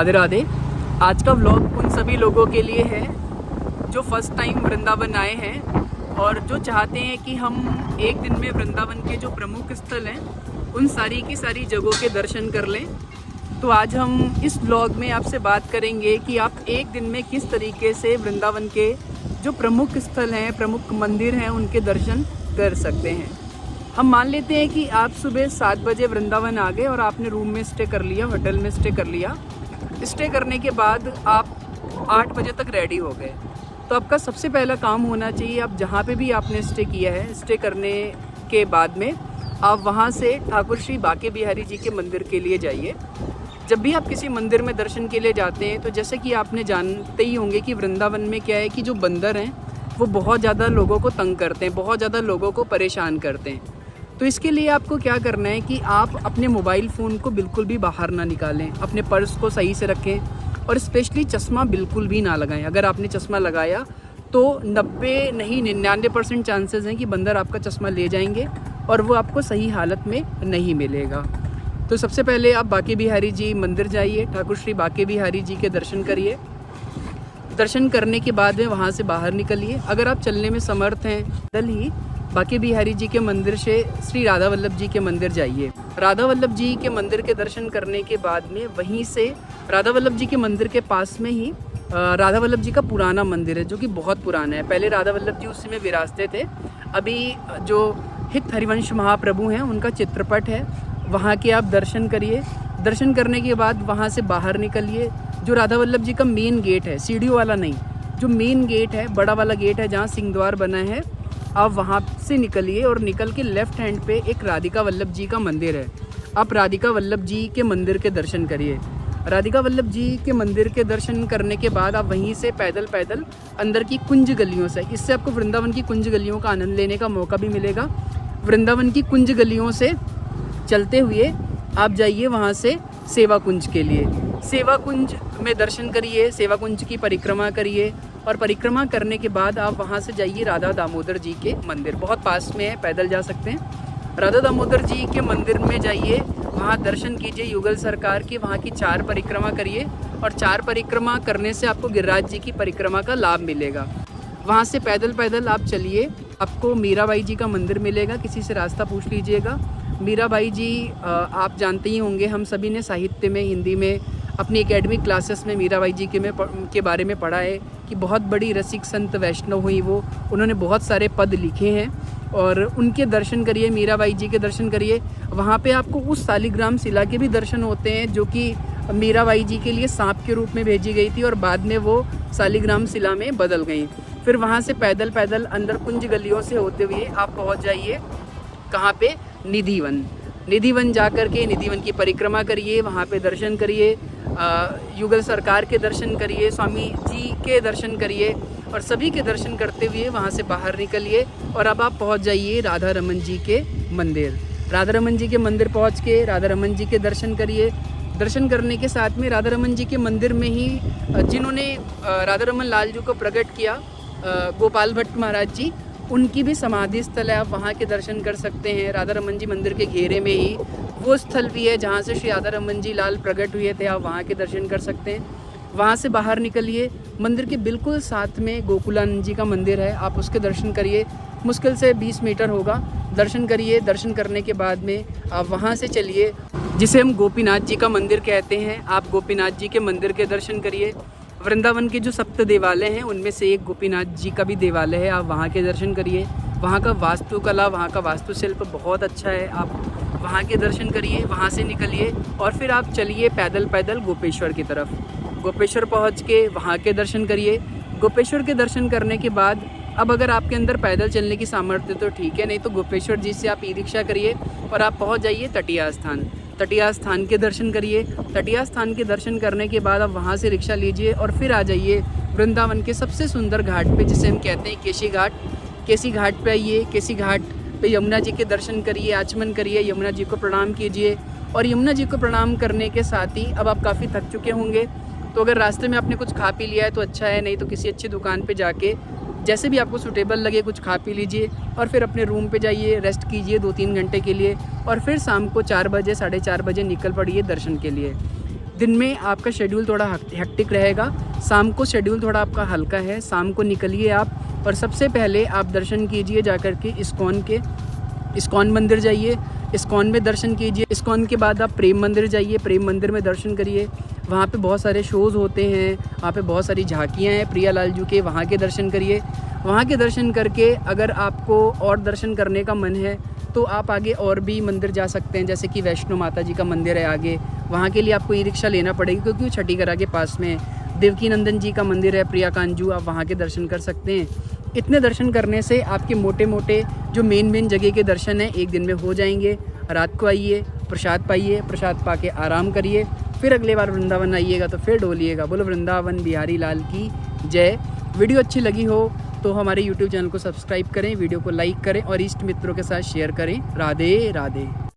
राधे राधे। आज का व्लॉग उन सभी लोगों के लिए है जो फर्स्ट टाइम वृंदावन आए हैं और जो चाहते हैं कि हम एक दिन में वृंदावन के जो प्रमुख स्थल हैं उन सारी की सारी जगहों के दर्शन कर लें। तो आज हम इस व्लॉग में आपसे बात करेंगे कि आप एक दिन में किस तरीके से वृंदावन के जो प्रमुख स्थल हैं, प्रमुख मंदिर हैं, उनके दर्शन कर सकते हैं। हम मान लेते हैं कि आप सुबह 7 बजे वृंदावन आ गए और आपने रूम में स्टे कर लिया, होटल में स्टे कर लिया। स्टे करने के बाद आप 8 बजे तक रेडी हो गए। तो आपका सबसे पहला काम होना चाहिए, आप जहाँ पे भी आपने स्टे किया है, स्टे करने के बाद में आप वहाँ से ठाकुर श्री बांके बिहारी जी के मंदिर के लिए जाइए। जब भी आप किसी मंदिर में दर्शन के लिए जाते हैं तो जैसे कि आपने जानते ही होंगे कि वृंदावन में क्या है कि जो बंदर हैं वो बहुत ज़्यादा लोगों को तंग करते हैं, बहुत ज़्यादा लोगों को परेशान करते हैं। तो इसके लिए आपको क्या करना है कि आप अपने मोबाइल फ़ोन को बिल्कुल भी बाहर ना निकालें, अपने पर्स को सही से रखें और स्पेशली चश्मा बिल्कुल भी ना लगाएं। अगर आपने चश्मा लगाया तो 90 नहीं 99% चांसेस हैं कि बंदर आपका चश्मा ले जाएंगे और वो आपको सही हालत में नहीं मिलेगा। तो सबसे पहले आप बांके बिहारी जी मंदिर जाइए, ठाकुर श्री बांके बिहारी जी के दर्शन करिए। दर्शन करने के बाद में वहाँ से बाहर निकलिए। अगर आप चलने में समर्थ हैं पैदल ही बांके बिहारी जी के मंदिर से श्री राधा वल्लभ जी के मंदिर जाइए। राधा वल्लभ जी के मंदिर के दर्शन करने के बाद में वहीं से राधा वल्लभ जी के मंदिर के पास में ही राधा वल्लभ जी का पुराना मंदिर है जो कि बहुत पुराना है। पहले राधा वल्लभ जी उस समय विराजते थे। अभी जो हित हरिवंश महाप्रभु हैं उनका चित्रपट है, वहाँ के आप दर्शन करिए। दर्शन करने के बाद वहाँ से बाहर निकलिए। जो राधा वल्लभ जी का मेन गेट है, सीढ़ियों वाला नहीं, जो मेन गेट है, बड़ा वाला गेट है जहाँ सिंहद्वार बना है, आप वहाँ से निकलिए और निकल के लेफ़्ट हैंड पे एक राधिका वल्लभ जी का मंदिर है। आप राधिका वल्लभ जी के मंदिर के दर्शन करिए। राधिका वल्लभ जी के मंदिर के दर्शन करने के बाद आप वहीं से पैदल पैदल अंदर की कुंज गलियों से, इससे आपको वृंदावन की कुंज गलियों का आनंद लेने का मौका भी मिलेगा। वृंदावन की कुंज गलियों से चलते हुए आप जाइए वहाँ से सेवा कुंज के लिए। सेवा कुंज में दर्शन करिए, सेवा कुंज की परिक्रमा करिए और परिक्रमा करने के बाद आप वहाँ से जाइए राधा दामोदर जी के मंदिर, बहुत पास में है, पैदल जा सकते हैं। राधा दामोदर जी के मंदिर में जाइए, वहाँ दर्शन कीजिए युगल सरकार की, वहाँ की 4 परिक्रमा करिए और 4 परिक्रमा करने से आपको गिरिराज जी की परिक्रमा का लाभ मिलेगा। वहाँ से पैदल पैदल आप चलिए, आपको मीराबाई जी का मंदिर मिलेगा, किसी से रास्ता पूछ लीजिएगा। मीराबाई जी आप जानते ही होंगे, हम सभी ने साहित्य में, हिंदी में, अपनी एकेडमिक क्लासेस में मीराबाई जी के बारे में पढ़ा है कि बहुत बड़ी रसिक संत वैष्णव हुई वो। उन्होंने बहुत सारे पद लिखे हैं और उनके दर्शन करिए, मीराबाई जी के दर्शन करिए। वहाँ पे आपको उस शालिग्राम शिला के भी दर्शन होते हैं जो कि मीराबाई जी के लिए सांप के रूप में भेजी गई थी और बाद में वो शालिग्राम शिला में बदल गई। फिर वहाँ से पैदल पैदल अंदर कुंज गलियों से होते हुए आप पहुँच जाइए कहाँ पे, निधिवन। निधिवन जा कर के निधिवन की परिक्रमा करिए, वहाँ पे दर्शन करिए, युगल सरकार के दर्शन करिए, स्वामी जी के दर्शन करिए और सभी के दर्शन करते हुए वहाँ से बाहर निकलिए और अब आप पहुँच जाइए राधा रमन जी के मंदिर। राधा रमन जी के मंदिर पहुँच के राधा रमन जी के दर्शन करिए। दर्शन करने के साथ में राधा रमन जी के मंदिर में ही जिन्होंने राधा रमन लाल जी को प्रकट किया, गोपाल भट्ट महाराज जी, उनकी भी समाधि स्थल है, आप वहाँ के दर्शन कर सकते हैं। राधा रमन जी मंदिर के घेरे में ही वो स्थल भी है जहाँ से श्री राधा रमन जी लाल प्रकट हुए थे, आप वहाँ के दर्शन कर सकते हैं। वहाँ से बाहर निकलिए, मंदिर के बिल्कुल साथ में गोकुलानंद जी का मंदिर है, आप उसके दर्शन करिए। मुश्किल से 20 मीटर होगा, दर्शन करिए। दर्शन करने के बाद में आप वहाँ से चलिए, जिसे हम गोपीनाथ जी का मंदिर कहते हैं, आप गोपीनाथ जी के मंदिर के दर्शन करिए। वृंदावन के जो 7 देवालय हैं उनमें से एक गोपीनाथ जी का भी देवालय है, आप वहाँ के दर्शन करिए। वहाँ का वास्तुकला, वहाँ का वास्तुशिल्प बहुत अच्छा है, आप वहाँ के दर्शन करिए। वहाँ से निकलिए और फिर आप चलिए पैदल पैदल गोपेश्वर की तरफ। गोपेश्वर पहुँच के वहाँ के दर्शन करिए। गोपेश्वर के दर्शन करने के बाद अब अगर आपके अंदर पैदल चलने की सामर्थ्य तो ठीक है, नहीं तो गोपेश्वर जी से आप ई रिक्शा करिए और आप पहुँच जाइए तटिया स्थान। तटिया स्थान के दर्शन करिए। तटिया स्थान के दर्शन करने के बाद आप वहाँ से रिक्शा लीजिए और फिर आ जाइए वृंदावन के सबसे सुंदर घाट पे, जिसे हम कहते हैं केसी घाट। केसी घाट पे आइए। केसी घाट पे यमुना जी के दर्शन करिए, आचमन करिए, यमुना जी को प्रणाम कीजिए। और यमुना जी को प्रणाम करने के साथ ही अब आप काफ़ी थक चुके होंगे, तो अगर रास्ते में आपने कुछ खा पी लिया है तो अच्छा है, नहीं तो किसी अच्छी दुकान पे जाके जैसे भी आपको सूटेबल लगे कुछ खा पी लीजिए और फिर अपने रूम पे जाइए, रेस्ट कीजिए 2-3 घंटे के लिए और फिर शाम को 4 बजे 4:30 बजे निकल पड़िए दर्शन के लिए। दिन में आपका शेड्यूल थोड़ा हेक्टिक रहेगा, शाम को शेड्यूल थोड़ा आपका हल्का है। शाम को निकलिए आप और सबसे पहले आप दर्शन कीजिए जाकर के इस्कॉन मंदिर जाइए, इस्कॉन में दर्शन कीजिए। इस्कॉन के बाद आप प्रेम मंदिर जाइए, प्रेम मंदिर में दर्शन करिए। वहाँ पे बहुत सारे शोज़ होते हैं, वहाँ पे बहुत सारी झांकियाँ हैं प्रियालाल जी के, वहाँ के दर्शन करिए। वहाँ के दर्शन करके अगर आपको और दर्शन करने का मन है तो आप आगे और भी मंदिर जा सकते हैं, जैसे कि वैष्णो माता जी का मंदिर है आगे, वहाँ के लिए आपको ई रिक्शा लेना पड़ेगी क्योंकि वो छठीगढ़ के पास में है। देवकी नंदन जी का मंदिर है प्रिया कांजू, आप वहाँ के दर्शन कर सकते हैं। इतने दर्शन करने से आपके मोटे मोटे जो मेन जगह के दर्शन हैं एक दिन में हो जाएंगे। रात को आइए, प्रसाद पाइए, प्रसाद पा के आराम करिए, फिर अगले बार वृंदावन आइएगा तो फिर डोलिएगा। बोलो वृंदावन बिहारी लाल की जय। वीडियो अच्छी लगी हो तो हमारे YouTube चैनल को सब्सक्राइब करें, वीडियो को लाइक करें और इष्ट मित्रों के साथ शेयर करें। राधे राधे।